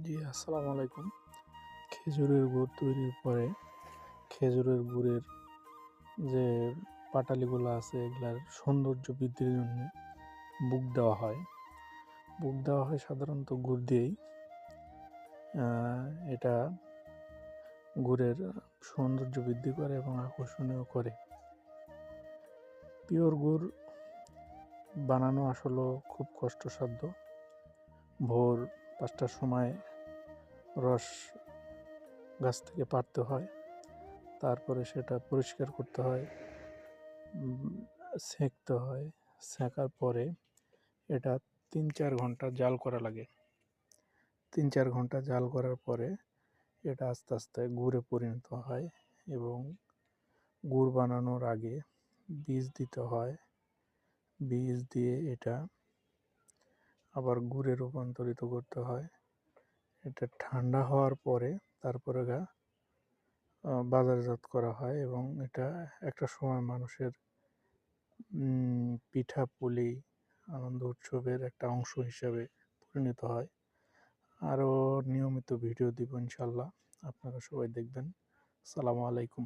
জি, আসসালামু আলাইকুম। খেজুরের গুড় তৈরির পরে খেজুরের গুড়ের যে পাটালিগুলো আছে এগুলার সৌন্দর্য বৃদ্ধির জন্য বুক দেওয়া হয়। বুক দেওয়া হয় সাধারণত গুড় দিয়েই। এটা গুড়ের সৌন্দর্য বৃদ্ধি করে এবং আকর্ষণীয় করে। পিওর গুড় বানানো আসলে খুব কষ্টসাধ্য। ভোর ৫টার সময় রস গাছ থেকে পাড়তে হয়, তারপরে সেটা পরিষ্কার করতে হয়, সেঁকতে হয়। সেঁকার পরে এটা ৩-৪ ঘন্টা জাল করা লাগে। ৩-৪ ঘন্টা জাল করার পরে এটা আস্তে আস্তে গুড়ে পরিণত হয় এবং গুড় বানানোর আগে বীজ দিতে হয়। বীজ দিয়ে এটা আবার গুড়ে রূপান্তরিত করতে হয়। এটা ঠান্ডা হওয়ার পরে তারপরে বাজারজাত করা হয় এবং এটা একটা সময় মানুষের পিঠাপুলি আনন্দ উৎসবের একটা অংশ হিসাবে পরিণত হয়। আরও নিয়মিত ভিডিও দিব ইনশাল্লাহ, আপনারা সবাই দেখবেন। আসসালামু আলাইকুম।